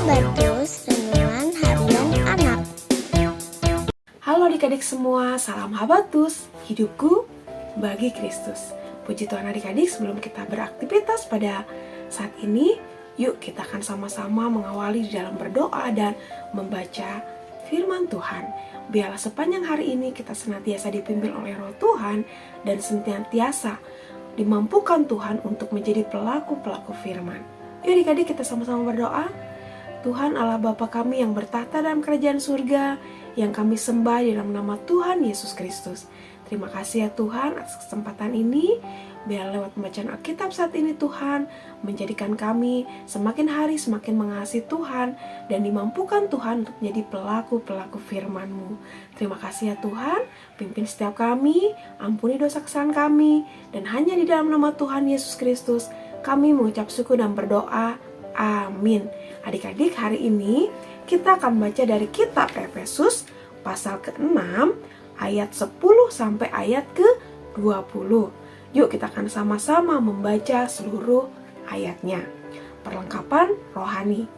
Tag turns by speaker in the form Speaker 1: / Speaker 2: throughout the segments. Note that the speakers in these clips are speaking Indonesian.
Speaker 1: Habatus Renungan Harian Anak.
Speaker 2: Halo adik-adik semua, salam Habatus, hidupku bagi Kristus. Puji Tuhan adik-adik, sebelum kita beraktivitas pada saat ini, yuk kita akan sama-sama mengawali di dalam berdoa dan membaca firman Tuhan. Biarlah sepanjang hari ini kita senantiasa dipimpin oleh Roh Tuhan dan senantiasa dimampukan Tuhan untuk menjadi pelaku-pelaku firman. Yuk adik-adik kita sama-sama berdoa. Tuhan Allah Bapa kami yang bertahta dalam kerajaan surga, yang kami sembah di dalam nama Tuhan Yesus Kristus. Terima kasih ya Tuhan atas kesempatan ini. Biar lewat pembacaan Alkitab saat ini Tuhan menjadikan kami semakin hari semakin mengasihi Tuhan dan dimampukan Tuhan untuk menjadi pelaku-pelaku firman-Mu. Terima kasih ya Tuhan, pimpin setiap kami, ampuni dosa kesalahan kami, dan hanya di dalam nama Tuhan Yesus Kristus kami mengucap syukur dan berdoa. Amin. Adik-adik, hari ini kita akan baca dari kitab Efesus pasal ke-6 ayat 10 sampai ayat ke-20. Yuk kita akan sama-sama membaca seluruh ayatnya. Perlengkapan rohani.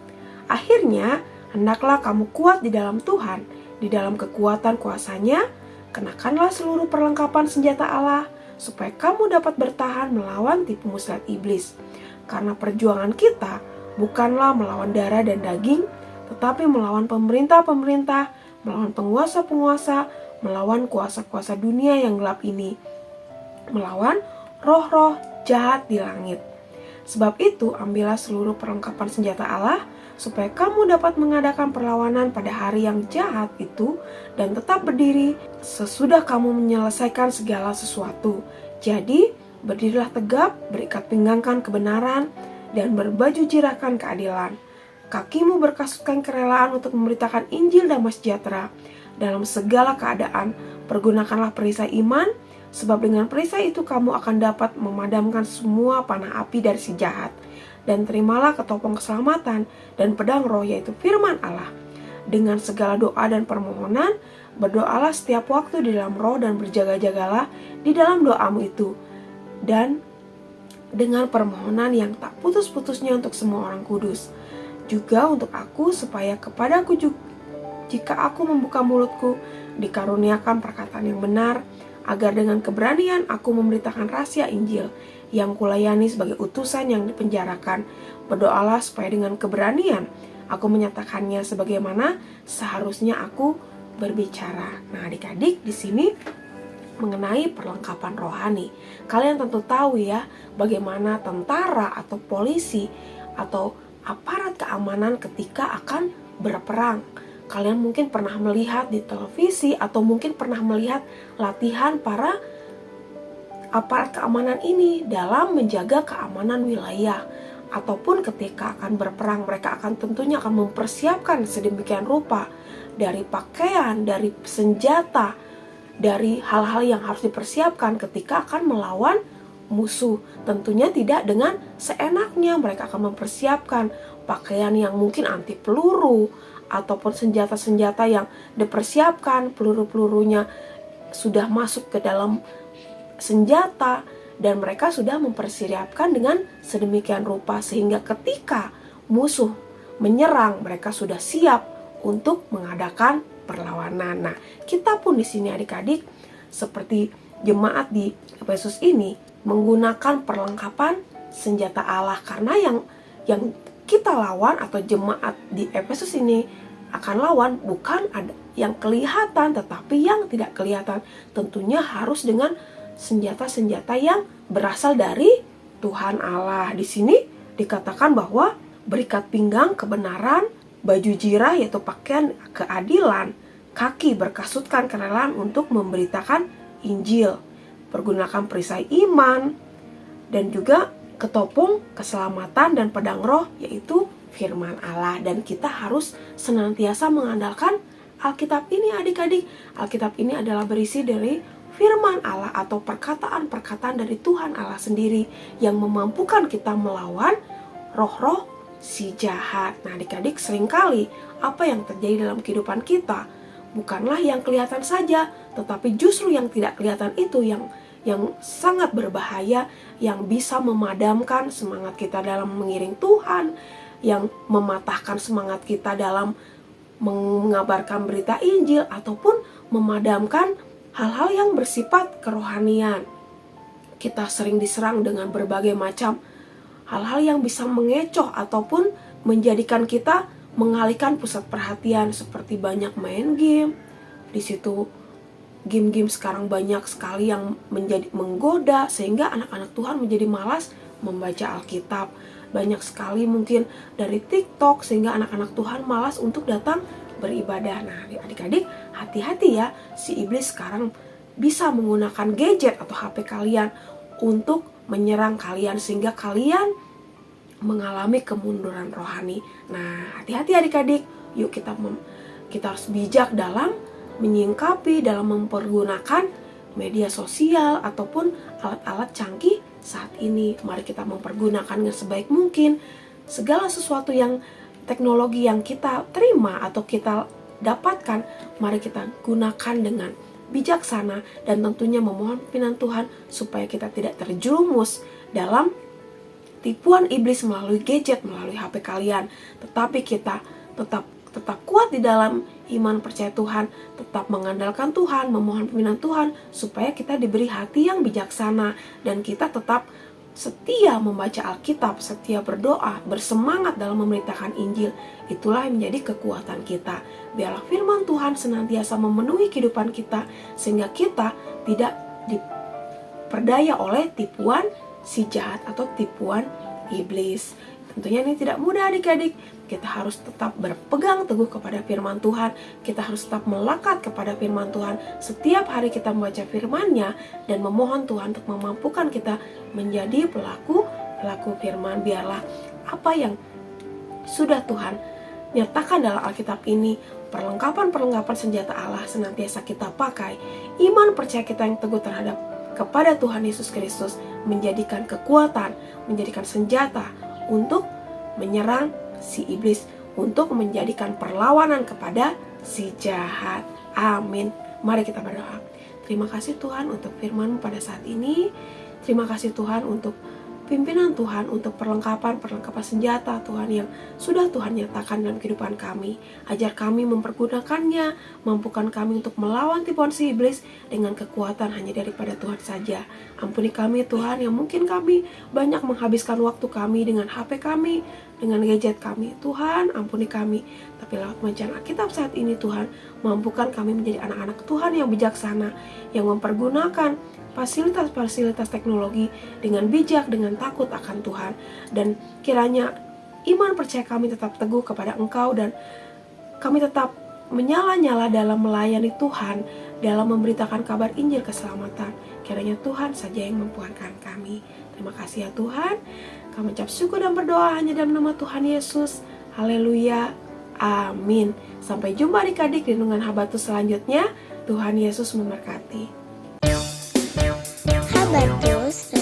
Speaker 2: Akhirnya, hendaklah kamu kuat di dalam Tuhan, di dalam kekuatan kuasa-Nya, kenakanlah seluruh perlengkapan senjata Allah, supaya kamu dapat bertahan melawan tipu muslihat iblis. Karena perjuangan kita bukanlah melawan darah dan daging, tetapi melawan pemerintah-pemerintah, melawan penguasa-penguasa, melawan kuasa-kuasa dunia yang gelap ini, melawan roh-roh jahat di langit. Sebab itu, ambillah seluruh perlengkapan senjata Allah, supaya kamu dapat mengadakan perlawanan pada hari yang jahat itu, dan tetap berdiri sesudah kamu menyelesaikan segala sesuatu. Jadi, berdirilah tegap, berikat pinggangkan kebenaran, dan berbaju jirakan keadilan. Kakimu berkasutkan kerelaan untuk memberitakan Injil damai sejahtera. Dalam segala keadaan, pergunakanlah perisai iman, sebab dengan perisai itu kamu akan dapat memadamkan semua panah api dari si jahat. Dan terimalah ketopong keselamatan dan pedang roh, yaitu firman Allah. Dengan segala doa dan permohonan, berdoalah setiap waktu di dalam roh dan berjaga-jagalah di dalam doamu itu. Dan dengan permohonan yang tak putus-putusnya untuk semua orang kudus. Juga untuk aku, supaya kepadaku juga, jika aku membuka mulutku, dikaruniakan perkataan yang benar, agar dengan keberanian aku memberitakan rahasia Injil yang kulayani sebagai utusan yang dipenjarakan. Berdoalah supaya dengan keberanian aku menyatakannya sebagaimana seharusnya aku berbicara. Nah, adik-adik di sini mengenai perlengkapan rohani. Kalian tentu tahu ya bagaimana tentara atau polisi atau aparat keamanan ketika akan berperang. Kalian mungkin pernah melihat di televisi atau mungkin pernah melihat latihan para aparat keamanan ini dalam menjaga keamanan wilayah. Ataupun ketika akan berperang, mereka akan tentunya akan mempersiapkan sedemikian rupa dari pakaian, dari senjata, dari hal-hal yang harus dipersiapkan ketika akan melawan musuh. Tentunya tidak dengan seenaknya. Mereka akan mempersiapkan pakaian yang mungkin anti peluru, ataupun senjata-senjata yang dipersiapkan, peluru-pelurunya sudah masuk ke dalam senjata, dan mereka sudah mempersiapkan dengan sedemikian rupa sehingga ketika musuh menyerang, mereka sudah siap untuk mengadakan perlawanan. Nah, kita pun di sini adik-adik seperti jemaat di Efesus ini menggunakan perlengkapan senjata Allah, karena yang kita lawan atau jemaat di Efesus ini akan lawan bukan ada yang kelihatan tetapi yang tidak kelihatan. Tentunya harus dengan senjata-senjata yang berasal dari Tuhan Allah. Di sini dikatakan bahwa berikat pinggang kebenaran, baju jirah yaitu pakaian keadilan, kaki berkasutkan kerelaan untuk memberitakan Injil, pergunakan perisai iman, dan juga ketopong keselamatan dan pedang roh yaitu firman Allah. Dan kita harus senantiasa mengandalkan Alkitab ini adik-adik. Alkitab ini adalah berisi dari firman Allah atau perkataan-perkataan dari Tuhan Allah sendiri yang memampukan kita melawan roh-roh si jahat. Nah adik-adik, seringkali apa yang terjadi dalam kehidupan kita bukanlah yang kelihatan saja, tetapi justru yang tidak kelihatan itu yang sangat berbahaya, yang bisa memadamkan semangat kita dalam mengiring Tuhan, yang mematahkan semangat kita dalam mengabarkan berita Injil ataupun memadamkan hal-hal yang bersifat kerohanian. Kita sering diserang dengan berbagai macam hal-hal yang bisa mengecoh ataupun menjadikan kita mengalihkan pusat perhatian, seperti banyak main game. Di situ game-game sekarang banyak sekali yang menjadi menggoda sehingga anak-anak Tuhan menjadi malas membaca Alkitab. Banyak sekali mungkin dari TikTok sehingga anak-anak Tuhan malas untuk datang beribadah. Nah, adik-adik, hati-hati ya, si iblis sekarang bisa menggunakan gadget atau HP kalian untuk menyerang kalian sehingga kalian mengalami kemunduran rohani. Nah, hati-hati adik-adik. Yuk kita harus bijak dalam menyingkapi, dalam mempergunakan media sosial ataupun alat-alat canggih saat ini. Mari kita mempergunakannya sebaik mungkin. Segala sesuatu yang teknologi yang kita terima atau kita dapatkan, mari kita gunakan dengan bijaksana dan tentunya memohon pimpinan Tuhan supaya kita tidak terjerumus dalam tipuan iblis melalui gadget, melalui HP kalian. Tetapi kita tetap kuat di dalam iman percaya Tuhan, tetap mengandalkan Tuhan, memohon pimpinan Tuhan supaya kita diberi hati yang bijaksana dan kita tetap setia membaca Alkitab, setia berdoa, bersemangat dalam memberitakan Injil. Itulah yang menjadi kekuatan kita. Biarlah firman Tuhan senantiasa memenuhi kehidupan kita sehingga kita tidak diperdaya oleh tipuan si jahat atau tipuan iblis. Tentunya ini tidak mudah adik-adik. Kita harus tetap berpegang teguh kepada firman Tuhan. Kita harus tetap melekat kepada firman Tuhan. Setiap hari kita membaca firman-Nya dan memohon Tuhan untuk memampukan kita menjadi pelaku firman. Biarlah apa yang sudah Tuhan nyatakan dalam Alkitab ini, perlengkapan senjata Allah senantiasa kita pakai. Iman percaya kita yang teguh terhadap kepada Tuhan Yesus Kristus menjadikan kekuatan, menjadikan senjata untuk menyerang si iblis, untuk menjadikan perlawanan kepada si jahat. Amin. Mari kita berdoa. Terima kasih Tuhan untuk firman-Mu pada saat ini. Terima kasih Tuhan untuk pimpinan Tuhan, untuk perlengkapan senjata Tuhan yang sudah Tuhan nyatakan dalam kehidupan kami. Ajar kami mempergunakannya, mampukan kami untuk melawan tipuan si iblis dengan kekuatan hanya daripada Tuhan saja. Ampuni kami Tuhan yang mungkin kami banyak menghabiskan waktu kami dengan HP kami, dengan gadget kami. Tuhan ampuni kami. Tapi lewat bacaan Alkitab saat ini Tuhan, mampukan kami menjadi anak-anak Tuhan yang bijaksana, yang mempergunakan fasilitas teknologi dengan bijak, dengan takut akan Tuhan. Dan kiranya iman percaya kami tetap teguh kepada Engkau dan kami tetap menyala-nyala dalam melayani Tuhan, dalam memberitakan kabar Injil keselamatan. Kiranya Tuhan saja yang mempuaskan kami. Terima kasih ya Tuhan. Kami ucap syukur dan berdoa hanya dalam nama Tuhan Yesus. Haleluya. Amin. Sampai jumpa adik-adik di renungan Habatus selanjutnya. Tuhan Yesus memberkati.
Speaker 1: Habatus